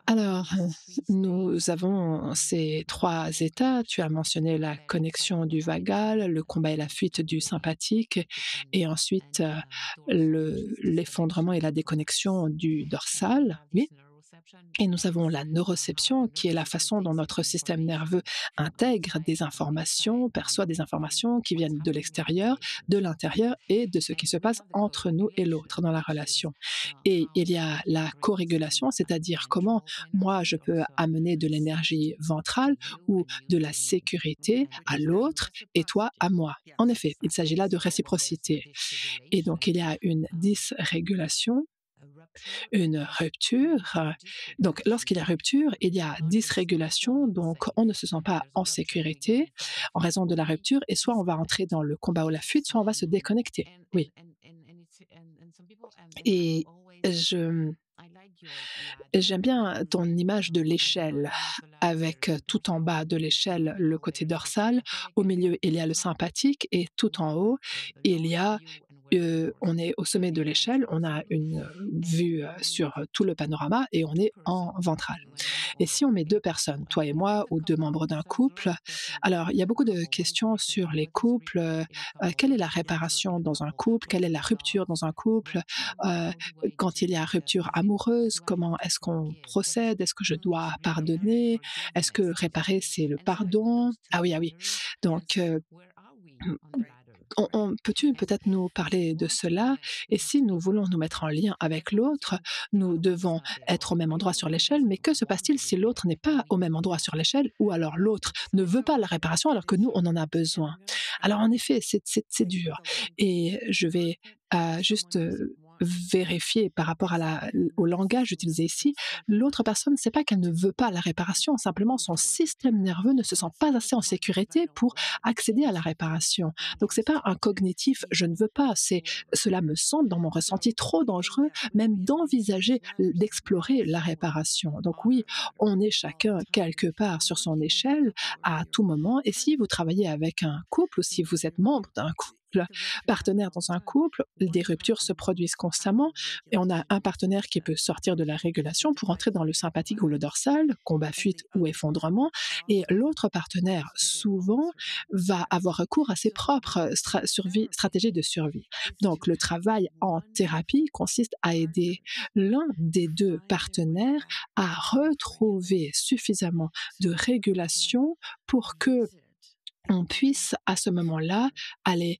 Alors, nous avons ces 3 états. Tu as mentionné la connexion du vagal, le combat et la fuite du sympathique et ensuite, l'effondrement et la déconnexion du dorsal, oui. Et nous avons la neuroception qui est la façon dont notre système nerveux intègre des informations, perçoit des informations qui viennent de l'extérieur, de l'intérieur et de ce qui se passe entre nous et l'autre dans la relation. Et il y a la co-régulation, c'est-à-dire comment moi je peux amener de l'énergie ventrale ou de la sécurité à l'autre et toi à moi. En effet, il s'agit là de réciprocité. Et donc il y a une dysrégulation, une rupture. Donc lorsqu'il y a rupture, il y a dysrégulation, donc on ne se sent pas en sécurité en raison de la rupture et soit on va entrer dans le combat ou la fuite, soit on va se déconnecter. Oui. Et je j'aime bien ton image de l'échelle avec tout en bas de l'échelle le côté dorsal, au milieu il y a le sympathique et tout en haut il y a on est au sommet de l'échelle, on a une vue sur tout le panorama et on est en ventral. Et si on met 2 personnes, toi et moi ou 2 membres d'un couple, alors il y a beaucoup de questions sur les couples, quelle est la réparation dans un couple? Quelle est la rupture dans un couple? Heu, Quand il y a rupture amoureuse, comment est-ce qu'on procède? Est-ce que je dois pardonner? Est-ce que réparer, c'est le pardon? Ah oui, ah oui. Donc, peux-tu peut-être nous parler de cela? Et si nous voulons nous mettre en lien avec l'autre, nous devons être au même endroit sur l'échelle, mais que se passe-t-il si l'autre n'est pas au même endroit sur l'échelle ou alors l'autre ne veut pas la réparation alors que nous, on en a besoin? Alors en effet, c'est dur et je vais, juste, vérifier par rapport à au langage utilisé ici. L'autre personne, c'est pas qu'elle ne veut pas la réparation, simplement son système nerveux ne se sent pas assez en sécurité pour accéder à la réparation. Donc c'est pas un cognitif, je ne veux pas, c'est cela me semble dans mon ressenti trop dangereux, même d'envisager d'explorer la réparation. Donc oui, on est chacun quelque part sur son échelle à tout moment. Et si vous travaillez avec un couple ou si vous êtes membre d'un couple, partenaire dans un couple, des ruptures se produisent constamment et on a un partenaire qui peut sortir de la régulation pour entrer dans le sympathique ou le dorsal, combat, fuite ou effondrement, et l'autre partenaire souvent va avoir recours à ses propres stratégies de survie. Donc, le travail en thérapie consiste à aider l'un des deux partenaires à retrouver suffisamment de régulation pour que on puisse à ce moment-là aller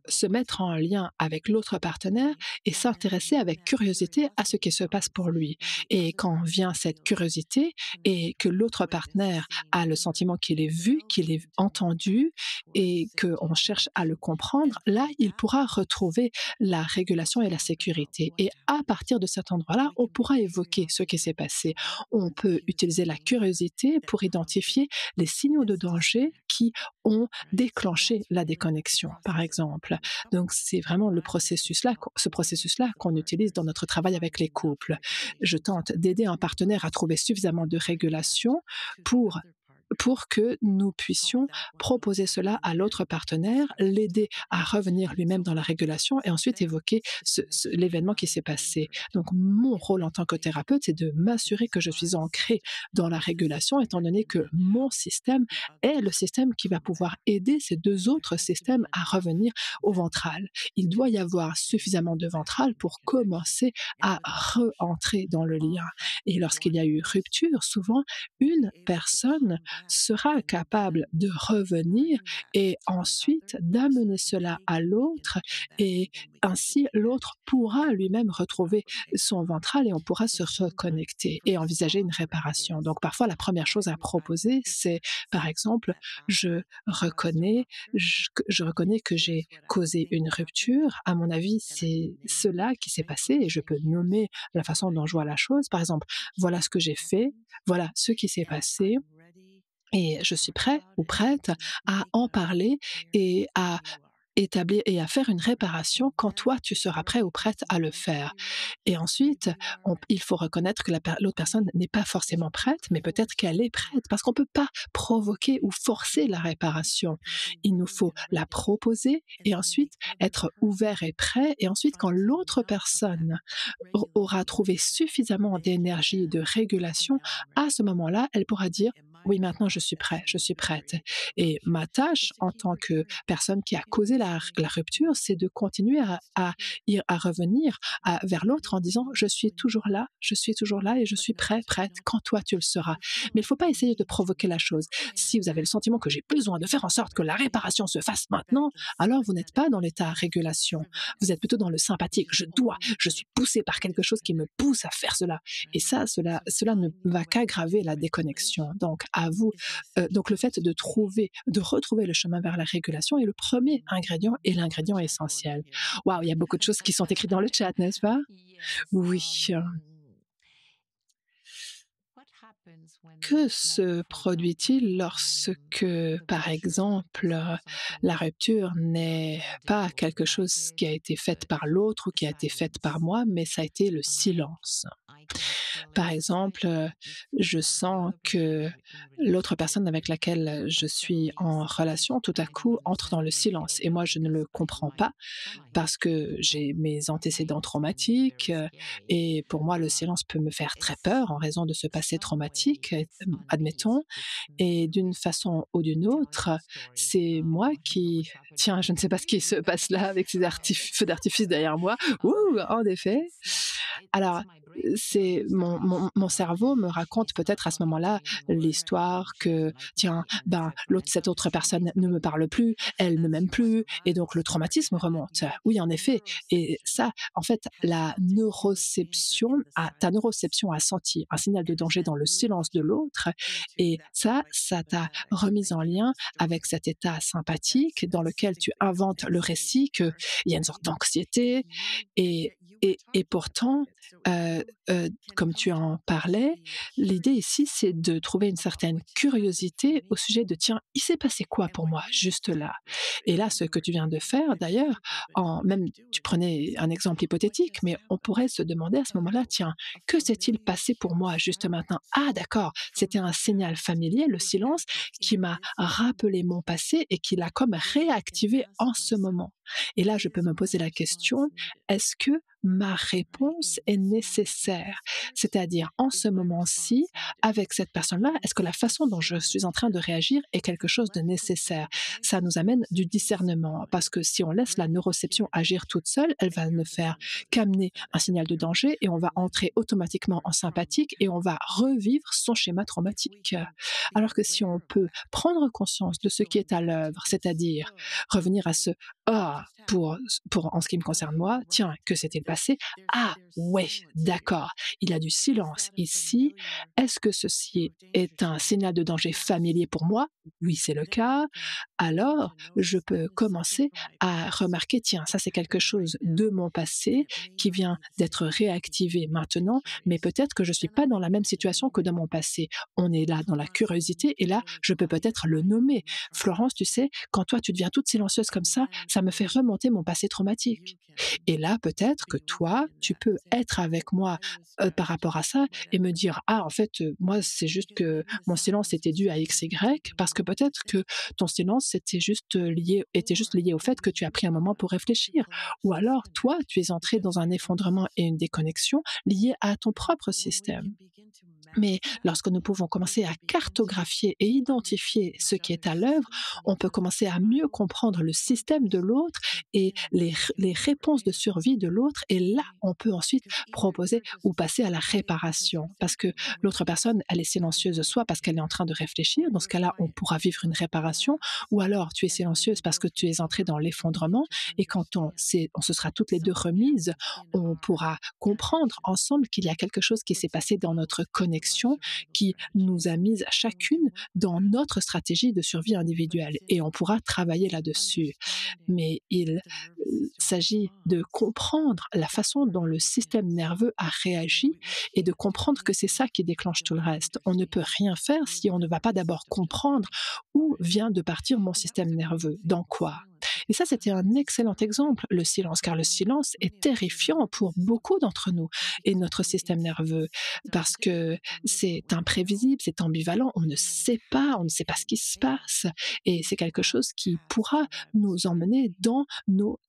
se mettre en lien avec l'autre partenaire et s'intéresser avec curiosité à ce qui se passe pour lui. Et quand vient cette curiosité et que l'autre partenaire a le sentiment qu'il est vu, qu'il est entendu et qu'on cherche à le comprendre, là, il pourra retrouver la régulation et la sécurité. Et à partir de cet endroit-là, on pourra évoquer ce qui s'est passé. On peut utiliser la curiosité pour identifier les signaux de danger qui ont déclenché la déconnexion, par exemple. Donc, c'est vraiment ce processus-là qu'on utilise dans notre travail avec les couples. Je tente d'aider un partenaire à trouver suffisamment de régulation pour pour que nous puissions proposer cela à l'autre partenaire, l'aider à revenir lui-même dans la régulation et ensuite évoquer l'événement qui s'est passé. Donc mon rôle en tant que thérapeute, c'est de m'assurer que je suis ancrée dans la régulation, étant donné que mon système est le système qui va pouvoir aider ces deux autres systèmes à revenir au ventral. Il doit y avoir suffisamment de ventral pour commencer à re-entrer dans le lien. Et lorsqu'il y a eu rupture, souvent, une personne sera capable de revenir et ensuite d'amener cela à l'autre et ainsi l'autre pourra lui-même retrouver son ventral et on pourra se reconnecter et envisager une réparation. Donc parfois la première chose à proposer, c'est par exemple, je reconnais que j'ai causé une rupture. À mon avis, c'est cela qui s'est passé et je peux nommer la façon dont je vois la chose. Par exemple, voilà ce que j'ai fait, voilà ce qui s'est passé et je suis prêt ou prête à en parler et à établir et à faire une réparation quand toi, tu seras prêt ou prête à le faire. Et ensuite, il faut reconnaître que l'autre personne n'est pas forcément prête, mais peut-être qu'elle est prête, parce qu'on ne peut pas provoquer ou forcer la réparation. Il nous faut la proposer et ensuite être ouvert et prêt. Et ensuite, quand l'autre personne aura trouvé suffisamment d'énergie et de régulation, à ce moment-là, elle pourra dire oui, maintenant je suis prêt, je suis prête. Et ma tâche en tant que personne qui a causé la rupture, c'est de continuer à revenir vers l'autre en disant je suis toujours là et je suis prêt, prête quand toi tu le seras. Mais il ne faut pas essayer de provoquer la chose. Si vous avez le sentiment que j'ai besoin de faire en sorte que la réparation se fasse maintenant, alors vous n'êtes pas dans l'état régulation. Vous êtes plutôt dans le sympathique. Je suis poussé par quelque chose qui me pousse à faire cela. Et ça, cela ne va qu'aggraver la déconnexion. Donc, à vous. Donc, le fait de retrouver le chemin vers la régulation est le premier ingrédient et l'ingrédient essentiel. Waouh, il y a beaucoup de choses qui sont écrites dans le chat, n'est-ce pas? Oui. Que se produit-il lorsque, par exemple, la rupture n'est pas quelque chose qui a été fait par l'autre ou qui a été fait par moi, mais ça a été le silence? Par exemple, je sens que l'autre personne avec laquelle je suis en relation, tout à coup, entre dans le silence et moi, je ne le comprends pas parce que j'ai mes antécédents traumatiques et pour moi, le silence peut me faire très peur en raison de ce passé traumatique, admettons. Et d'une façon ou d'une autre, c'est moi qui tiens, je ne sais pas ce qui se passe là avec ces feux d'artifice derrière moi. Ouh, en effet. Alors, c'est mon cerveau me raconte peut-être à ce moment-là l'histoire que, tiens, ben, cette autre personne ne me parle plus, elle ne m'aime plus, et donc le traumatisme remonte. Oui, en effet. Et ça, en fait, ta neuroception a senti un signal de danger dans le silence de l'autre, et ça t'a remise en lien avec cet état sympathique dans lequel tu inventes le récit qu'il y a une sorte d'anxiété, et pourtant, comme tu en parlais, l'idée ici, c'est de trouver une certaine curiosité au sujet de tiens, il s'est passé quoi pour moi juste là? Et là, ce que tu viens de faire d'ailleurs, même tu prenais un exemple hypothétique, mais on pourrait se demander à ce moment-là, tiens, que s'est-il passé pour moi juste maintenant? Ah d'accord, c'était un signal familier, le silence, qui m'a rappelé mon passé et qui l'a comme réactivé en ce moment. Et là, je peux me poser la question, est-ce que ma réponse est nécessaire? C'est-à-dire, en ce moment-ci, avec cette personne-là, est-ce que la façon dont je suis en train de réagir est quelque chose de nécessaire? Ça nous amène du discernement, parce que si on laisse la neuroception agir toute seule, elle va ne faire qu'amener un signal de danger et on va entrer automatiquement en sympathique et on va revivre son schéma traumatique. Alors que si on peut prendre conscience de ce qui est à l'œuvre, c'est-à-dire revenir à ce ah, en ce qui me concerne moi, tiens, que s'est-il passé? Ah, ouais, d'accord, il y a du silence ici. Est-ce que ceci est un signal de danger familier pour moi? Oui, c'est le cas. Alors, je peux commencer à remarquer, tiens, ça c'est quelque chose de mon passé qui vient d'être réactivé maintenant, mais peut-être que je ne suis pas dans la même situation que dans mon passé. On est là dans la curiosité et là, je peux peut-être le nommer. Florence, tu sais, quand toi tu deviens toute silencieuse comme ça me fait remonter mon passé traumatique. Et là, peut-être que toi, tu peux être avec moi par rapport à ça et me dire, ah, en fait, moi, c'est juste que mon silence était dû à X, Y, parce que peut-être que ton silence était juste lié au fait que tu as pris un moment pour réfléchir. Ou alors, toi, tu es entré dans un effondrement et une déconnexion liés à ton propre système. Mais lorsque nous pouvons commencer à cartographier et identifier ce qui est à l'œuvre, on peut commencer à mieux comprendre le système de l'autre et les réponses de survie de l'autre. Et là, on peut ensuite proposer ou passer à la réparation. Parce que l'autre personne, elle est silencieuse, soit parce qu'elle est en train de réfléchir. Dans ce cas-là, on pourra vivre une réparation. Ou alors, tu es silencieuse parce que tu es entré dans l'effondrement. Et quand on se sera toutes les deux remises, on pourra comprendre ensemble qu'il y a quelque chose qui s'est passé dans notre connexion qui nous a mises chacune dans notre stratégie de survie individuelle et on pourra travailler là-dessus. Mais il s'agit de comprendre la façon dont le système nerveux a réagi et de comprendre que c'est ça qui déclenche tout le reste. On ne peut rien faire si on ne va pas d'abord comprendre où vient de partir mon système nerveux, dans quoi. Et ça, c'était un excellent exemple, le silence, car le silence est terrifiant pour beaucoup d'entre nous et notre système nerveux, parce que c'est imprévisible, c'est ambivalent, on ne sait pas ce qui se passe, et c'est quelque chose qui pourra nous emmener dans nos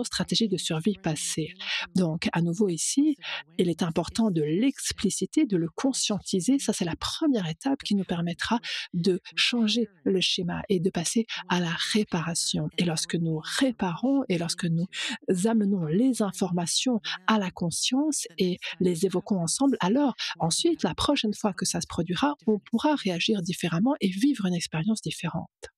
stratégies de survie passées. Donc, à nouveau ici, il est important de l'expliciter, de le conscientiser. Ça, c'est la première étape qui nous permettra de changer le schéma et de passer à la réparation. Et lorsque nous réparons et lorsque nous amenons les informations à la conscience et les évoquons ensemble, alors ensuite, la prochaine fois que ça se produira, on pourra réagir différemment et vivre une expérience différente.